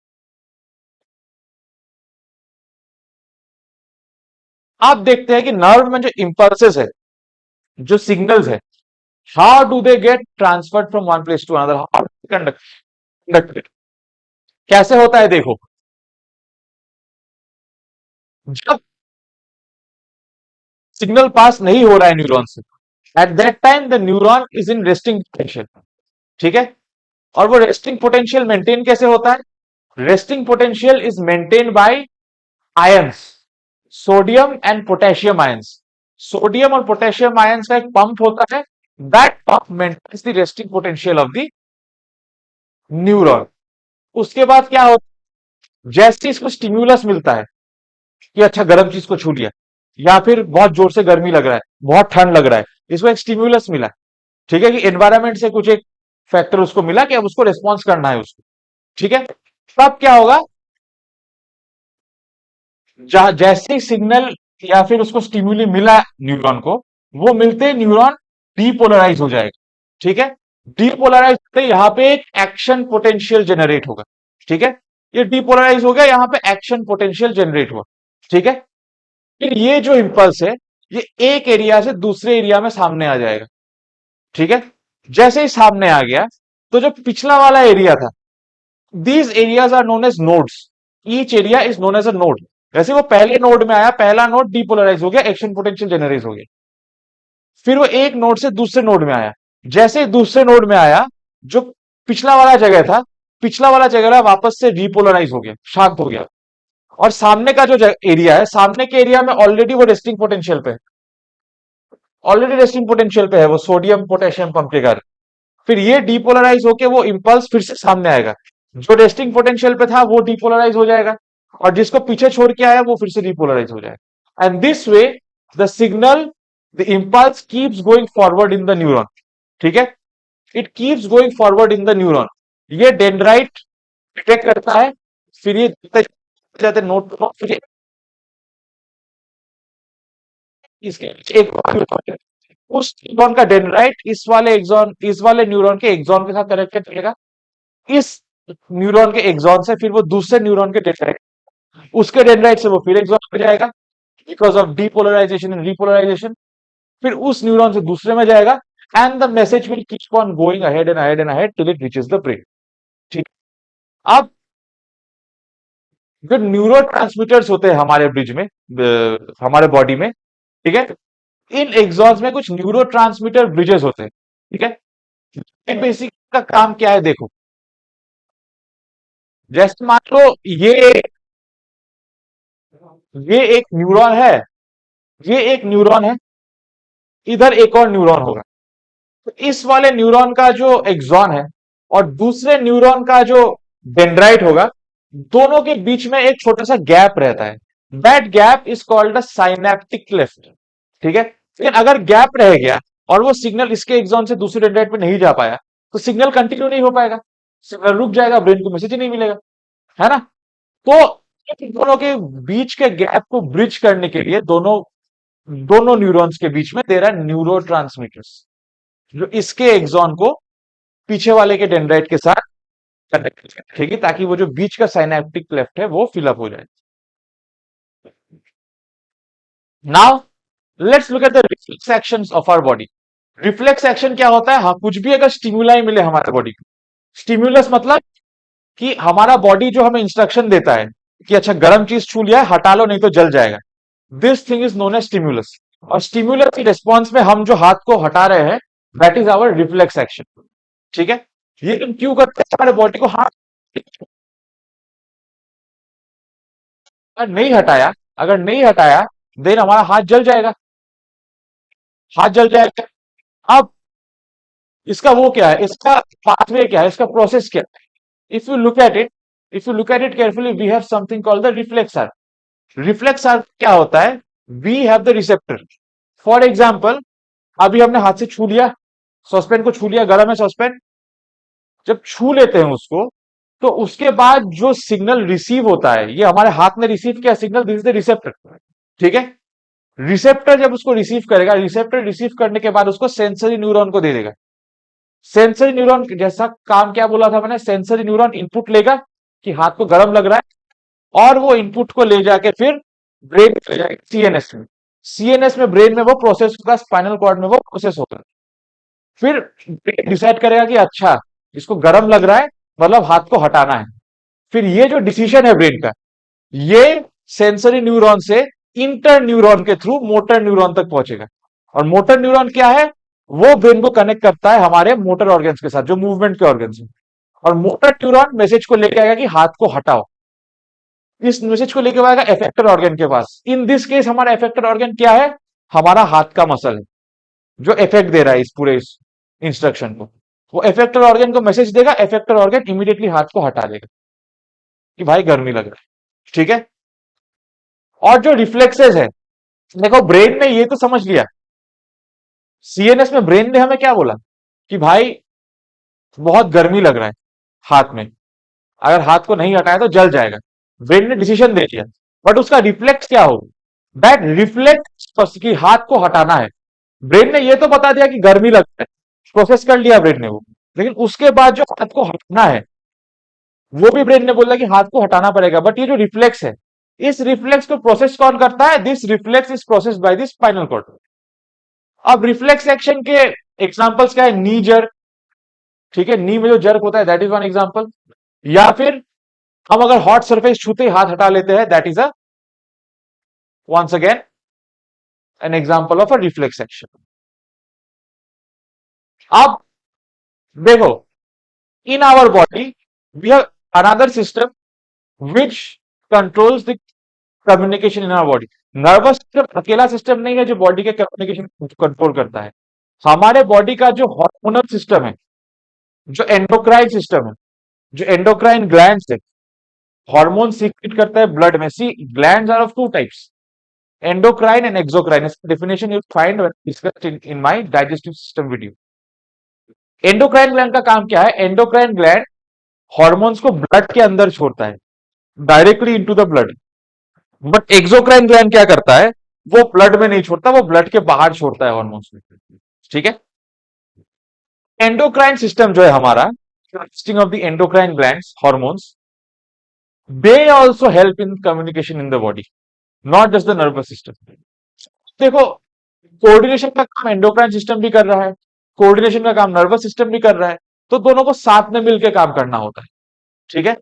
आप देखते हैं कि नर्व में जो इंपल्सेस है, जो सिग्नल्स है, how do they get transferred from one place to another, how do they conduct? Conducted. कैसे होता है देखो, जब सिग्नल पास नहीं हो रहा है न्यूरॉन से, at that time the neuron is in resting potential. ठीक है, और वो रेस्टिंग पोटेंशियल मेंटेन कैसे होता है? Resting potential is maintain by ions, sodium and potassium ions. Sodium और पोटेशियम आयंस का एक पंप होता है, that pump maintains the resting potential of the neuron. उसके बाद क्या होता है, जैसे इसको स्टिम्युलस मिलता है कि अच्छा गर्म चीज को छू लिया, या फिर बहुत जोर से गर्मी लग रहा है, बहुत ठंड लग रहा है, इसको एक स्टिम्युलस मिला, ठीक है, कि एनवायरमेंट से कुछ एक फैक्टर उसको मिला कि अब उसको रिस्पॉन्स करना है उसको। ठीक है, तब क्या होगा, जैसे ही सिग्नल या फिर उसको स्टिम्युली मिला न्यूरॉन को, वो मिलते न्यूरॉन डीपोलराइज हो जाएगा। ठीक है, डीपोलराइज होते यहां पे एक एक्शन पोटेंशियल जनरेट होगा। ठीक है, ये डीपोलराइज हो गया, यहां पे एक्शन पोटेंशियल जनरेट हुआ। ठीक है, फिर ये जो इंपल्स है, ये एक एरिया से दूसरे एरिया में सामने आ जाएगा। ठीक है, जैसे ही सामने आ गया, तो जो पिछला वाला एरिया था, these areas are known as nodes, each area is known as a node. जैसे वो पहले नोड में आया, पहला नोड डीपोलराइज हो गया, एक्शन पोटेंशियल जनरेट हो गया। फिर वो एक नोड से दूसरे नोड में आया, जैसे ही दूसरे नोड में आया, जो पिछला वाला जगह था, पिछला वाला जगह वापस से रिपोलराइज हो गया, शांत हो गया। और सामने का जो एरिया है, सामने के एरिया में ऑलरेडी वो रेस्टिंग पोटेंशियल पे है, ऑलरेडी रेस्टिंग पोटेंशियल पे है वो सोडियम पोटेशियम पंप के कारण। फिर ये डीपोलराइज होके वो इंपल्स फिर से सामने आएगा, जो रेस्टिंग पोटेंशियल पे था वो डीपोलराइज हो जाएगा, और जिसको पीछे छोड़ के आया वो फिर से डीपोलराइज हो जाएगा। And this way the signal, the impulse keeps going forward in the neuron. ठीक है, it keeps going forward in the neuron. ये डेंड्राइट डिटेक्ट करता है, फिर ये जाते नोट, फिर इसके एक उस न्यूरॉन का डेंड्राइट इस वाले न्यूरॉन के एक्सॉन के साथ कनेक्टेड रहेगा। इस न्यूरॉन के एक्सॉन से फिर वो दूसरे न्यूरॉन के डेंड्राइट, उसके डेंड्राइट से वो फिर एक्सॉन पे जाएगा, because of depolarization and repolarization. फिर उस न्यूरॉन से दूसरे में जाएगा, and the message will keep on going ahead and ahead and ahead till it reaches the brain. ठीक, अब जो न्यूरो ट्रांसमीटर्स होते हैं हमारे ब्रिज में, हमारे बॉडी में, ठीक है, इन एग्जॉन्स में कुछ न्यूरो ट्रांसमीटर ब्रिजेस होते हैं। ठीक है, बेसिक का काम क्या है देखो, जैसे मान लो ये एक न्यूरॉन है, ये एक न्यूरॉन है, इधर एक और न्यूरॉन होगा। तो इस वाले न्यूरॉन का जो एक्सॉन है और दूसरे न्यूरॉन का जो डेंड्राइट होगा, दोनों के बीच में एक छोटा सा गैप रहता है, that gap is called a synaptic cleft. ठीक है, लेकिन अगर गैप रह गया और वो सिग्नल इसके एक्सॉन से दूसरे डेंड्राइट में नहीं जा पाया, तो सिग्नल कंटिन्यू नहीं हो पाएगा, सिग्नल रुक जाएगा, ब्रेन को मैसेज ही नहीं मिलेगा, है ना। तो दोनों के बीच के गैप को ब्रिज करने के लिए दोनों दोनों न्यूरॉन्स के बीच में देर आर न्यूरो जो इसके एक्सॉन को पीछे वाले के डेंड्राइट के साथ कनेक्ट रखेगी, ताकि वो जो बीच का साइनेप्टिक क्लेफ्ट है वो फिलअप हो जाए। Now let's look at the reflex actions of our body. Reflex action क्या होता है? हाँ, कुछ भी अगर स्टिमुलाई मिले हमारे बॉडी को, स्टिमुलस मतलब कि हमारा बॉडी जो हमें इंस्ट्रक्शन देता है कि अच्छा गर्म चीज छू लिया है, हटा लो नहीं तो जल जाएगा, this thing is known as stimulus. और स्टिम्युलस की रिस्पॉन्स में हम जो हाथ को हटा रहे हैं, that is our reflex action. ठीक है, ये तुम क्यों करते हैं? हमारे बॉडी को हाथ अगर नहीं हटाया, अगर नहीं हटाया, देन हमारा हाथ जल जाएगा, हाथ जल जाएगा। अब इसका वो क्या है, इसका पाथवे क्या है, इसका प्रोसेस क्या है? If you look at it, if you look at it carefully, we have something called the reflex arc. Reflex arc क्या होता है? We have the receptor. For example, अभी हमने हाथ से छू लिया, सॉसपेन को छू लिया, गर्म है सॉसपेन, जब छू लेते हैं उसको, तो उसके बाद जो सिग्नल रिसीव होता है, ये हमारे हाथ में रिसीव किया signal, this is the receptor. ठीक है, रिसेप्टर जब उसको रिसीव करेगा, रिसेप्टर रिसीव करने के बाद उसको सेंसरी न्यूरॉन को दे देगा। सेंसरी न्यूरॉन जैसा काम क्या बोला था मैंने, सेंसरी न्यूरॉन इनपुट लेगा कि हाथ को गर्म लग रहा है, और वो इनपुट को ले जाके फिर ब्रेन में ले जाएगा, सीएनएस में। सीएनएस में, ब्रेन में वो प्रोसेस होगा, स्पाइनल कॉर्ड में वो प्रोसेस होगा। फिर डिसाइड करेगा कि अच्छा इसको गर्म लग रहा है, मतलब हाथ को हटाना है। फिर ये जो डिसीजन है ब्रेन का, ये सेंसरी न्यूरॉन से इंटर न्यूरॉन के थ्रू मोटर न्यूरॉन तक पहुंचेगा। और मोटर न्यूरॉन क्या है? वो ब्रेन को कनेक्ट करता है हमारे मोटर ऑर्गन्स के साथ, जो मूवमेंट के ऑर्गन्स हैं। और मोटर न्यूरॉन मैसेज को लेके आएगा कि हाथ को हटाओ। इस मैसेज को लेके आएगा एफेक्टर ऑर्गन के पास। इन दिस केस हमारा एफेक्टर ऑर्गन क्या है? हमारा हाथ का मसल है, जो इफेक्ट दे रहा है इस पूरे इंस्ट्रक्शन को। वो इफेक्टर ऑर्गन को मैसेज देगा, इफेक्टर ऑर्गन इमीडिएटली हाथ को हटा देगा कि भाई गर्मी लग रहा है। ठीक है। और जो रिफ्लेक्सेस है, देखो ब्रेन ने ये तो समझ लिया, सीएनएस में ब्रेन ने हमें क्या बोला कि भाई बहुत गर्मी लग रहा है हाथ में, अगर हाथ को नहीं हटाया तो जल जाएगा। ब्रेन ने डिसीजन दे दिया, बट उसका रिफ्लेक्स क्या हो? दैट रिफ्लेक्स कि हाथ को हटाना है। ब्रेन ने ये तो बता दिया कि गर्मी लग रहा है, प्रोसेस कर लिया ब्रेन ने वो, लेकिन उसके बाद जो हाथ को हटाना है, वो भी ब्रेन ने बोला कि हाथ को हटाना पड़ेगा। बट ये जो रिफ्लेक्स है, इस रिफ्लेक्स को प्रोसेस कौन करता है? This reflex is process by the spinal cord. अब रिफ्लेक्स एक्शन के एग्जांपल्स क्या है? नी जर्क, ठीक है, नी में जो जर्क होता है दैट इज वन एग्जांपल। या फिर हम अगर हॉट सरफेस छूते ही हाथ हटा लेते हैं, that is a once again an example of a reflex action. अब देखो, in our body we have another system which controls the communication in our body. Nervous system अकेला सिस्टम नहीं है जो बॉडी के कम्युनिकेशन कंट्रोल करता है। हमारे बॉडी का जो हार्मोनल सिस्टम है, जो एंडोक्राइन सिस्टम है, जो एंडोक्राइन ग्लैंड्स है, हार्मोन सीक्रेट करता है ब्लड में। See, glands are of two types, endocrine and exocrine. इसका definition you'll find when discussed in my digestive system video. Endocrine gland का काम क्या है? एंडोक्राइन ग्लैंड हॉर्मोन्स को ब्लड के अंदर छोड़ता है, directly into the blood. But exocrine gland क्या करता है? वो ब्लड में नहीं छोड़ता, वो ब्लड के बाहर छोड़ता है हॉर्मोन्स में। ठीक है। एंडोक्राइन सिस्टम जो है हमारा, consisting of the endocrine glands hormones, they also help in communication in the body, not just the nervous system. देखो, कोऑर्डिनेशन का काम एंडोक्राइन सिस्टम भी कर रहा है, कोऑर्डिनेशन का काम नर्वस सिस्टम भी कर रहा है, तो दोनों को साथ में मिलकर काम करना होता है। ठीक है।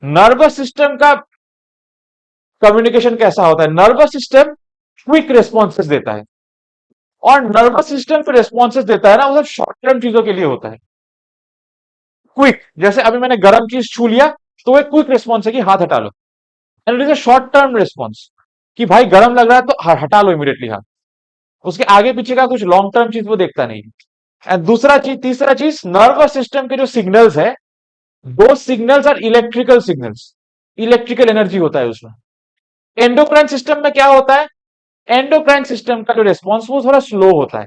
नर्वस सिस्टम का कम्युनिकेशन कैसा होता है? नर्वस सिस्टम क्विक रिस्पॉन्सेस देता है, और नर्वस सिस्टम जो रिस्पॉन्सेस देता है ना, वो सब शॉर्ट टर्म चीजों के लिए होता है। क्विक, जैसे अभी मैंने गर्म चीज छू लिया, तो एक क्विक रिस्पॉन्स है कि हाथ हटा लो, and it is a short term response कि भाई गर्म लग रहा है तो हटा लो इमीडिएटली हाथ। उसके आगे पीछे का कुछ लॉन्ग टर्म चीज वो देखता नहीं। एंड दूसरा चीज, तीसरा चीज, नर्वस सिस्टम के जो सिग्नल्स है, those signals are electrical signals, electrical energy होता है उसमें। एंडोक्राइन सिस्टम में क्या होता है? एंडोक्राइन सिस्टम का जो रिस्पॉन्स वो थोड़ा स्लो होता है,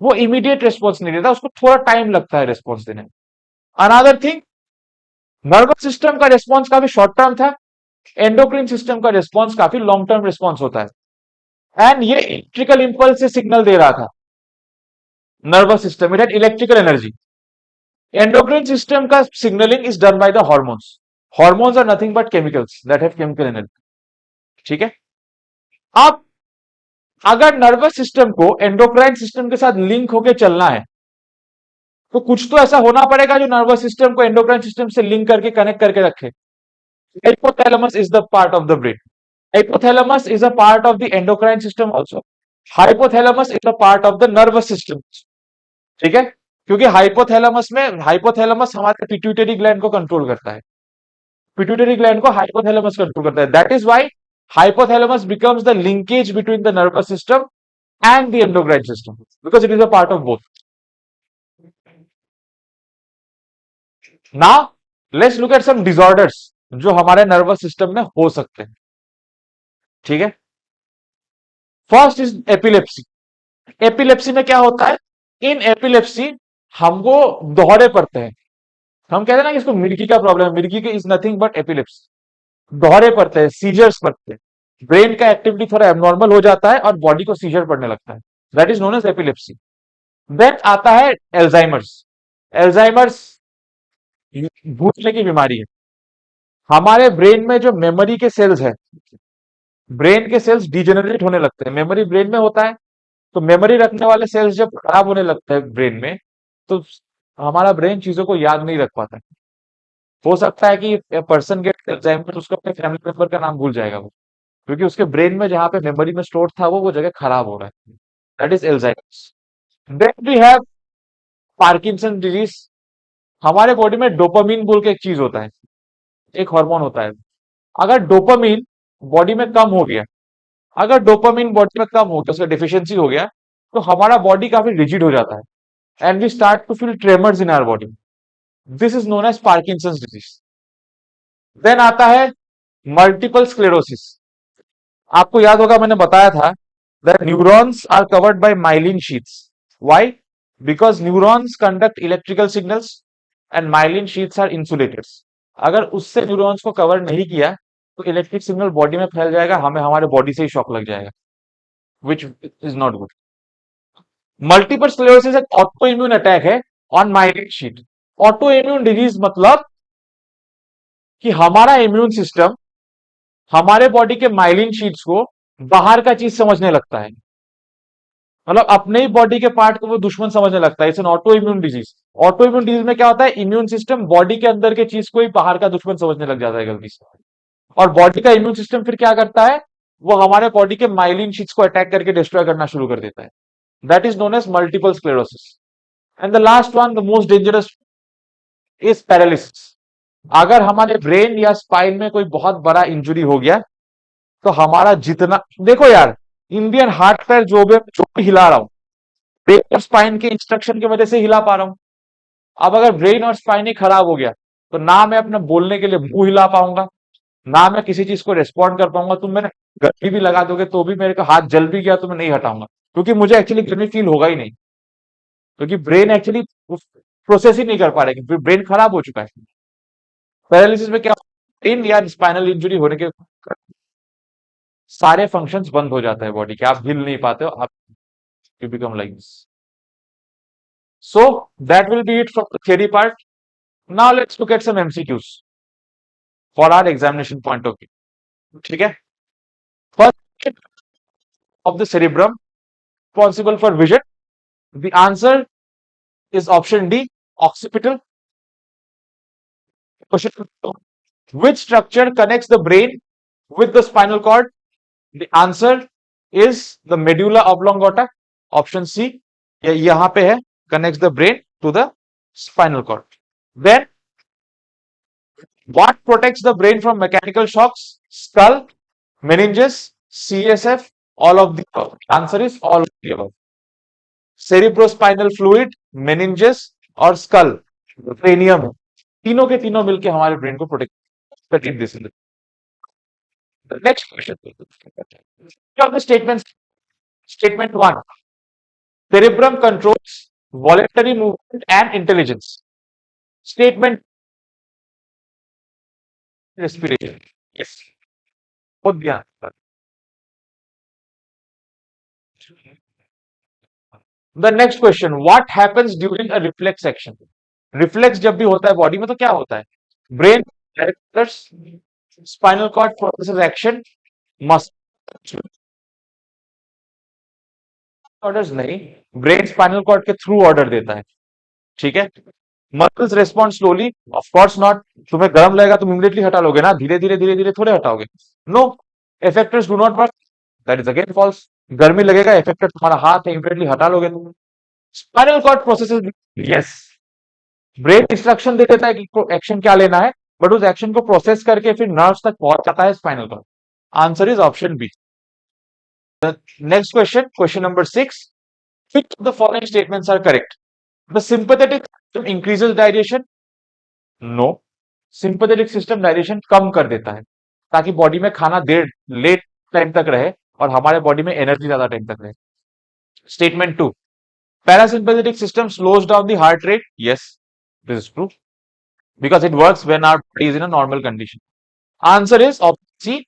वो इमीडिएट रिस्पॉन्स नहीं देता, उसको थोड़ा टाइम लगता है रिस्पॉन्स देने में। अनदर थिंग, नर्वस सिस्टम का रिस्पॉन्स काफी शॉर्ट टर्म था, एंडोक्राइन सिस्टम का रिस्पॉन्स काफी लॉन्ग टर्म रिस्पॉन्स होता है। एंड ये इलेक्ट्रिकल इंपल्स से सिग्नल दे रहा था nervous system, it had electrical energy. Endocrine system का signalling is done by the hormones. Hormones are nothing but chemicals that have chemical energy. ठीक है। अब अगर नर्वस सिस्टम को एंडोक्राइन सिस्टम के साथ लिंक होकर चलना है, तो कुछ तो ऐसा होना पड़ेगा जो नर्वस सिस्टम को एंडोक्राइन सिस्टम से लिंक करके कनेक्ट करके रखे। Hypothalamus is the part of the brain. Hypothalamus is a part of the endocrine system also. Hypothalamus is a part of the nervous system. ठीक है। क्योंकि हाइपोथैलेमस हमारे pituitary gland को control करता है, पिट्यूटरी ग्लैंड को हाइपोथैलेमस कंट्रोल करता है। That is why hypothalamus becomes the linkage between the nervous system and the endocrine system, because it is a part of both. Now let's look at some disorders जो हमारे nervous system में हो सकते हैं। ठीक है। First is epilepsy. एपिलेप्सी में क्या होता है? इन एपिलेप्सी हमको दोहरे पड़ते हैं। हम कहते हैं ना कि इसको मिर्गी का प्रॉब्लम है, मिर्गी के इज नथिंग बट एपिलेप्सी। दोहरे पड़ते हैं, सीजर्स पड़ते हैं, ब्रेन का एक्टिविटी थोड़ा एबनॉर्मल हो जाता है और बॉडी को सीजर पड़ने लगता है, that is known as epilepsy. Then आता है एल्जाइमर्स। एल्जाइमर्स भूलने की बीमारी है। हमारे ब्रेन में जो मेमोरी के सेल्स है, ब्रेन के सेल्स डिजेनरेट होने लगते हैं। मेमोरी ब्रेन में होता है, तो मेमोरी रखने वाले सेल्स जब खराब होने लगते हैं ब्रेन में, तो हमारा ब्रेन चीजों को याद नहीं रख पाता। हो सकता है कि पर्सन गेट एल्जाइमर, उसको अपने फैमिली मेंबर का नाम भूल जाएगा वो, क्योंकि उसके ब्रेन में जहां पे मेमोरी में स्टोर था वो जगह खराब हो रहा है। That is Alzheimer's. Then we have Parkinson disease. हमारे बॉडी में डोपामीन बोल के एक चीज होता है, एक हार्मोन होता है। अगर डोपामीन बॉडी में कम हो गया, अगर डोपामीन बॉडी में कम हो गया, उसका डिफिशियंसी हो गया, तो हमारा बॉडी काफी रिजिड हो जाता है and we start to feel tremors in our body. This is known as Parkinson's disease. Then आता है मल्टीपल स्क्लेरोसिस। आपको याद होगा मैंने बताया था that neurons are covered by myelin sheets. Why? Because neurons conduct electrical signals and myelin sheets are insulated. अगर उससे न्यूरॉन्स को कवर नहीं किया तो इलेक्ट्रिक सिग्नल बॉडी में फैल जाएगा, हमें हमारे बॉडी से ही शॉक लग जाएगा, which is not good. Multiple sclerosis एक ऑटो इम्यून अटैक है on myelin sheath. Auto immune disease मतलब कि हमारा इम्यून सिस्टम हमारे बॉडी के माइलिन शीट्स को बाहर का चीज समझने लगता है, मतलब अपने ही बॉडी के पार्ट को वो दुश्मन समझने लगता है। It's an auto immune disease. Auto immune disease में क्या होता है, इम्यून सिस्टम बॉडी के अंदर के चीज को ही बाहर का दुश्मन समझने लग जाता है गलती से, और बॉडी का इम्यून सिस्टम फिर क्या करता है, वो हमारे बॉडी के माइलिन शीट्स को अटैक करके डिस्ट्रॉय करना शुरू कर देता है। That is known as multiple sclerosis. And the last one, the most dangerous, is paralysis. अगर हमारे ब्रेन या स्पाइन में कोई बहुत बड़ा इंजुरी हो गया तो हमारा जितना, देखो यार, इंडियन हार्ट पैर जो भी हिला रहा हूं, ब्रेन और स्पाइन के इंस्ट्रक्शन की वजह से हिला पा रहा हूं। अब अगर ब्रेन और स्पाइन ही खराब हो गया तो ना मैं अपने बोलने के लिए मुंह हिला पाऊंगा, ना मैं किसी चीज को रिस्पॉन्ड कर पाऊंगा। तुम मैंने गर्मी भी लगा दोगे तो भी मेरे का हाथ जल भी गया तो मैं नहीं हटाऊंगा, क्योंकि मुझे एक्चुअली गर्मी फील होगा ही नहीं, क्योंकि ब्रेन एक्चुअली प्रोसेस ही नहीं कर पा रहा है, ब्रेन खराब हो चुका है। पैरालिसिस में क्या, ब्रेन या स्पाइनल इंजरी होने के सारे फंक्शंस बंद हो जाता है बॉडी के, आप हिल नहीं पाते हो, आप you become like this. So that will be it from the theory part. Now let's look at some MCQs for our examination point of view. ठीक है, first of the cerebrum responsible for vision, the answer is option D, occipital. Question: which structure connects the brain with the spinal cord? The answer is the medulla oblongata, option C. यहाँ पे है, connects the brain to the spinal cord. Then what protects the brain from mechanical shocks? Skull, meninges, CSF, all of the above. Answer is all of the above. Cerebrospinal fluid, meninges और school, cranium, तीनों के तीनों मिलकर हमारे brain को protect this. Next question, statement. Statement one, cerebrum controls voluntary movement and intelligence. Statement, respiration. Yes, बहुत ध्यान। The next question, what happens during a reflex action. Reflex जब भी होता है बॉडी में तो क्या होता है, brain directors, spinal cord processes action, muscle orders नहीं, ब्रेन स्पाइनल कॉर्ड के थ्रू ऑर्डर देता है। ठीक है, muscles respond slowly, of course not. तुम्हें गर्म लगेगा तुम इमीडिएटली हटा लोगे ना, धीरे धीरे धीरे धीरे थोड़े हटाओगे। No, effectors do not work, that is again false. गर्मी लगेगा, इफेक्टर तुम्हारा हाथ है, इमीडिएटली हटा लोगे तुम। Spinal cord processes, yes, brain instruction दे देता है कि एक्शन क्या लेना है, बट उस एक्शन को प्रोसेस करके फिर नर्व्स तक पहुंच जाता है spinal cord. Answer is option B. Next question, question number 6, which of the following statements are correct? The sympathetic system increases dilation. No, sympathetic system dilation कम कर देता है ताकि बॉडी में खाना देर लेट टाइम तक रहे और हमारे बॉडी में एनर्जी ज्यादा टाइम तक रहे। Statement 2, parasympathetic system slows down the heart rate. Yes, this is true because it works when our body is in a normal condition. Answer is option C.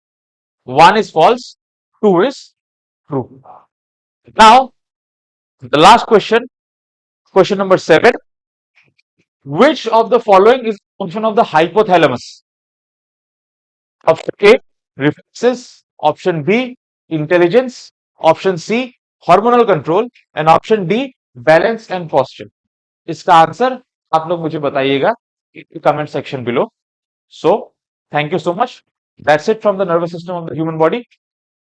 1 is false, 2 is true. Now the last question, question number 7, which of the following is a function of the hypothalamus? Option A, reflexes, option B, intelligence, option C, hormonal control, and option D, balance and posture. इसका answer आप लोग मुझे बताइएगा comment section below. So thank you so much. That's it from the nervous system of the human body.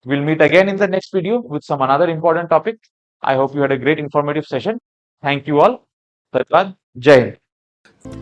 We'll meet again in the next video with some another important topic. I hope you had a great informative session. Thank you all. Dhanyawad. Jai Hind.